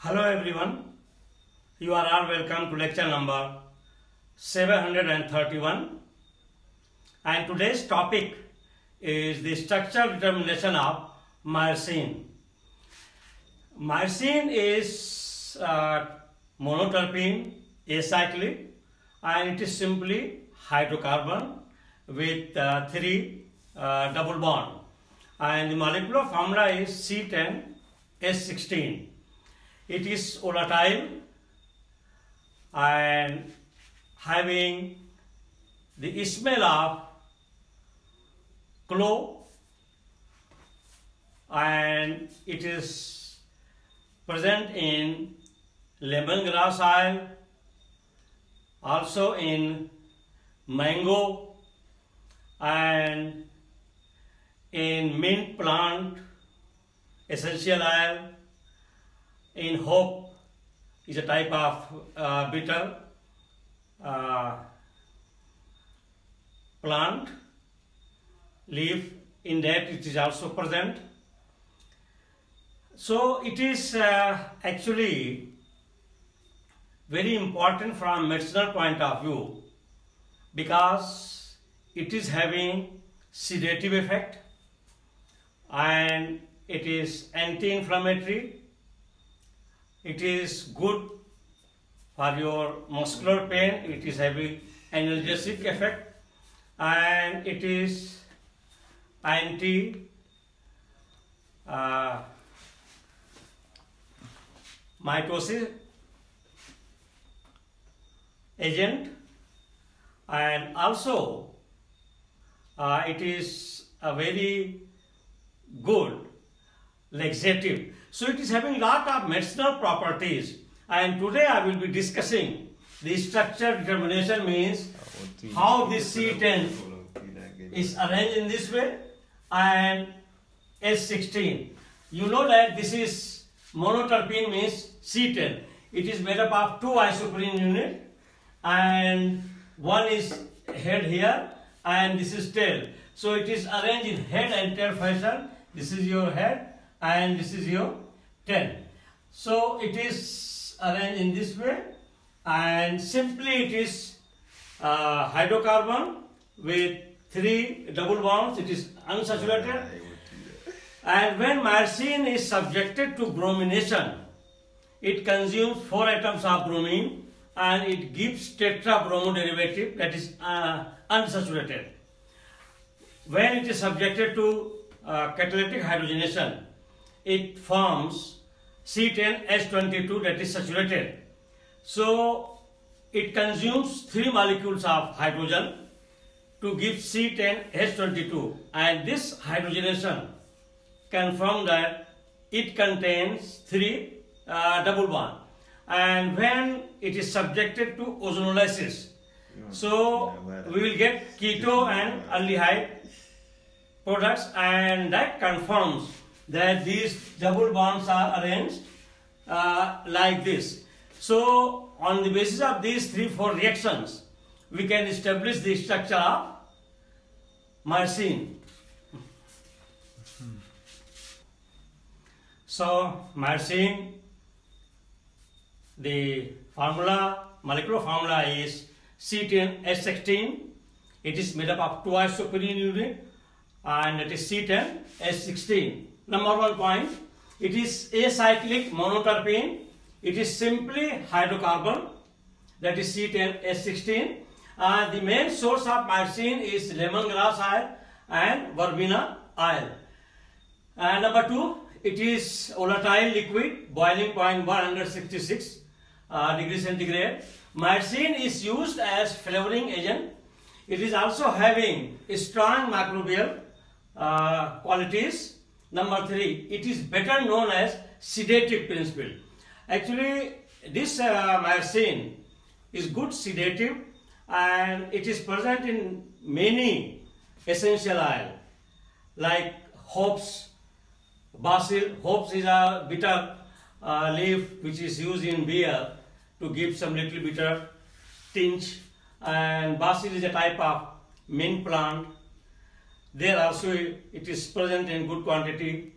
Hello everyone, you are all welcome to lecture number 731, and today's topic is the structural determination of myrcene. Myrcene is monoterpene acyclic, and it is simply hydrocarbon with three double bond, and the molecular formula is C10H16. It is volatile and having the smell of clove, and it is present in lemongrass oil, also in mango and in mint plant essential oil. In hop is a type of bitter plant leaf, in that it is also present. So it is actually very important from medicinal point of view, because it is having sedative effect and it is anti-inflammatory. It is good for your muscular pain, it is having analgesic effect, and it is anti mitosis agent, and also it is a very good laxative. So it is having lot of medicinal properties, and today I will be discussing the structure determination, means how this C10 is arranged in this way, and H16. You know that this is monoterpene, means C10. It is made up of two isoprene unit, and one is head here and this is tail. So it is arranged in head and tail fashion. This is your head and this is your tail. So it is arranged in this way, and simply it is hydrocarbon with three double bonds. It is unsaturated, and when myrcene is subjected to bromination, it consumes 4 atoms of bromine and it gives tetrabromo derivative, that is unsaturated. When it is subjected to catalytic hydrogenation, it forms C10H22, that is saturated. So it consumes 3 molecules of hydrogen to give C10H22, and this hydrogenation confirms that it contains 3 double bond, and when it is subjected to ozonolysis, so we will get keto and aldehyde products, and that confirms that these double bonds are arranged like this. So on the basis of these 3-4 reactions, we can establish the structure of myrcene. So myrcene, the molecular formula is C10H16. It is made up of 2 isoprene unit, and it is C10H16. Number 1 point, it is acyclic monoterpene. It is simply hydrocarbon, that is C10H16. The main source of myrcene is lemongrass oil and verbena oil. And number 2, it is volatile liquid, boiling point 166 degrees centigrade. Myrcene is used as flavoring agent. It is also having strong microbial qualities. Number 3, it is better known as sedative principle. Actually, this myrcene is good sedative, and it is present in many essential oil like hops, basil. Hops is a bitter leaf which is used in beer to give some little bitter tinge, and basil is a type of mint plant. There also it is present in good quantity,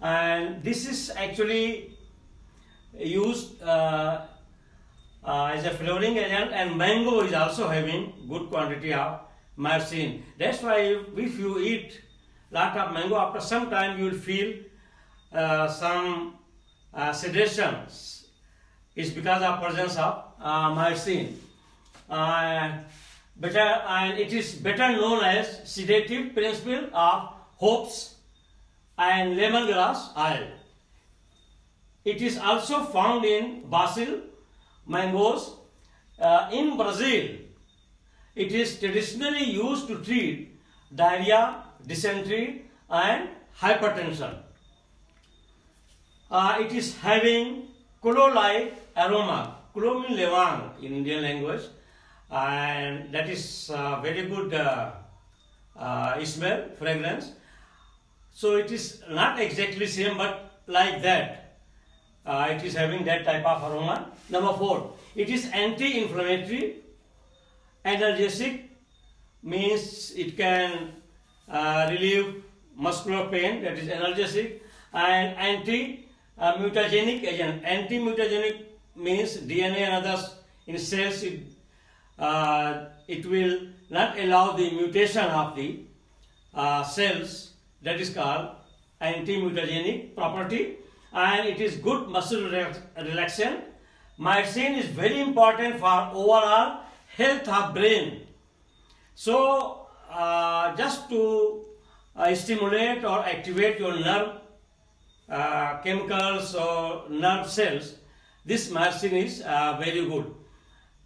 and this is actually used as a flavoring agent, and mango is also having good quantity of myrcene. That's why if you eat lot of mango, after some time you will feel some sedation. It's because of presence of myrcene. And it is better known as sedative principle of hops and lemongrass oil. It is also found in basil, mangoes. In Brazil, it is traditionally used to treat diarrhea, dysentery and hypertension. It is having clove-like aroma. Clove means levang in Indian language, and that is very good smell, fragrance. So it is not exactly same, but like that. It is having that type of aroma. Number 4, it is anti-inflammatory, analgesic, means it can relieve muscular pain, that is analgesic, and anti-mutagenic agent. Anti-mutagenic means DNA and others in cells, it will not allow the mutation of the cells, that is called anti-mutagenic property, and it is good muscle relaxant. Myrcene is very important for overall health of brain. So just to stimulate or activate your nerve chemicals or nerve cells, this myrcene is very good.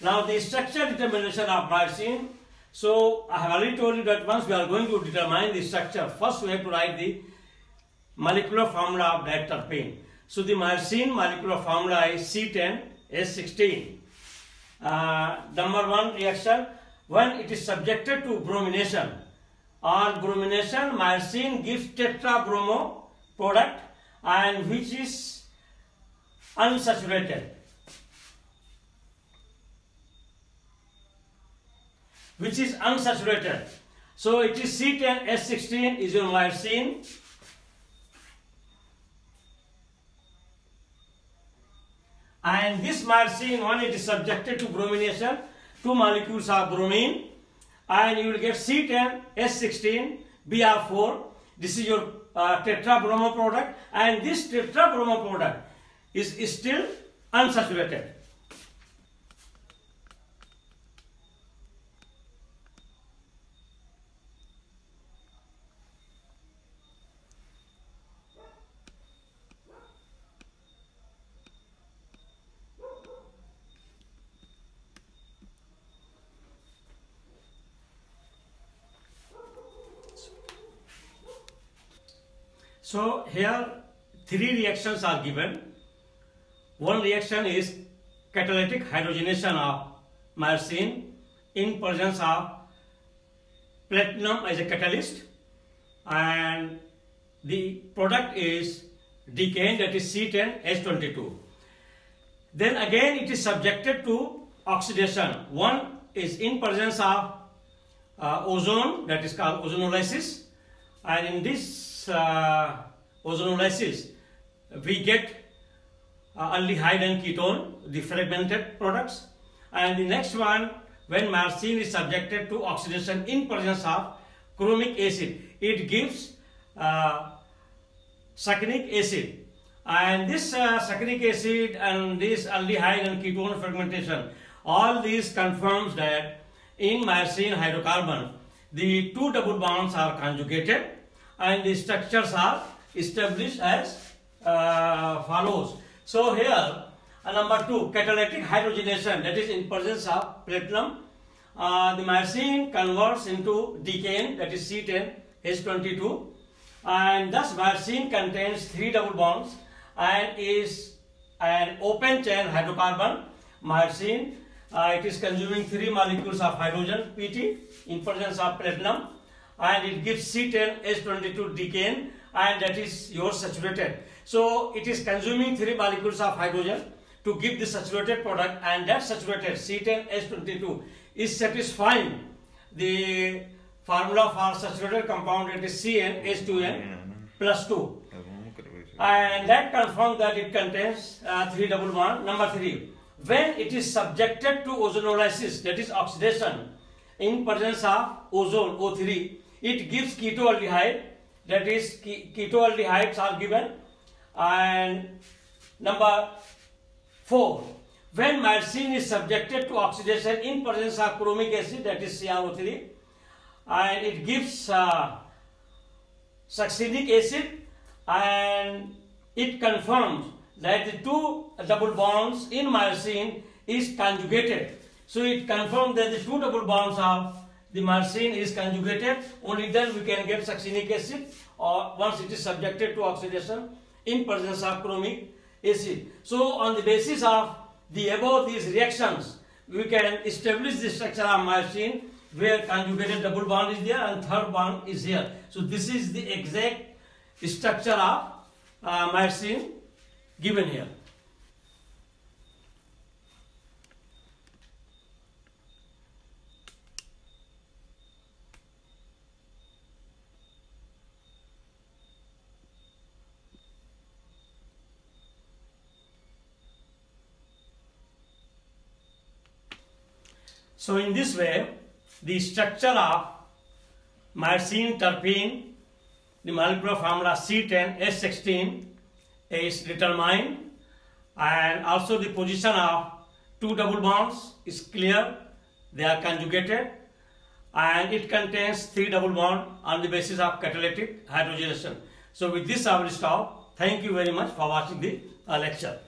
Now the structure determination of myrcene. So I have already told you that once we are going to determine the structure, first we have to write the molecular formula of diterpene. So the myrcene molecular formula is C10H16. Number 1 reaction, when it is subjected to bromination. On bromination, myrcene gives tetrabromo product, and which is unsaturated. So it is C10H16 is your myrcene. And this myrcene, when it is subjected to bromination, 2 molecules of bromine, and you will get C10H16 Br4. This is your tetrabromo product, and this tetrabromo product is still unsaturated. So here 3 reactions are given. One reaction is catalytic hydrogenation of myrcene in presence of platinum as a catalyst, and the product is decayed, that is C10H22. Then again it is subjected to oxidation. One is in presence of ozone, that is called ozonolysis, and in this ozonolysis we get aldehyde and ketone, the fragmented products. And the next one, when myrcene is subjected to oxidation in presence of chromic acid, it gives succinic acid, and this succinic acid and this aldehyde and ketone fragmentation, all these confirms that in myrcene hydrocarbon the 2 double bonds are conjugated and the structures are established as follows. So here number 2, catalytic hydrogenation, that is in presence of platinum, the myrcene converts into decane, that is C10H22, and thus myrcene contains 3 double bonds and is an open chain hydrocarbon. Myrcene, it is consuming 3 molecules of hydrogen Pt in presence of platinum, and it gives C10H22 decane, and that is your saturated. So it is consuming 3 molecules of hydrogen to give the saturated product, and that saturated C10H22 is satisfying the formula for saturated compound, that is CnH2n plus 2. and that confirms that it contains 3 double bond. Number 3, when it is subjected to ozonolysis, that is oxidation, in presence of ozone O3, it gives ketoaldehyde, that is ketoaldehydes are given. And number 4, when myrcene is subjected to oxidation in presence of chromic acid, that is CrO3, and it gives succinic acid, and it confirms that the 2 double bonds in myrcene is conjugated. So it confirms that the 2 double bonds of the myrcene is conjugated. Only then we can get succinic acid, or once it is subjected to oxidation in presence of chromic acid. So on the basis of the above these reactions, we can establish the structure of myrcene, where conjugated double bond is there and third bond is here. So this is the exact structure of myrcene given here. So in this way, the structure of myrcene terpene, the molecular formula C10H16 is determined, and also the position of 2 double bonds is clear, they are conjugated, and it contains 3 double bond on the basis of catalytic hydrogenation. So with this I will stop. Thank you very much for watching the lecture.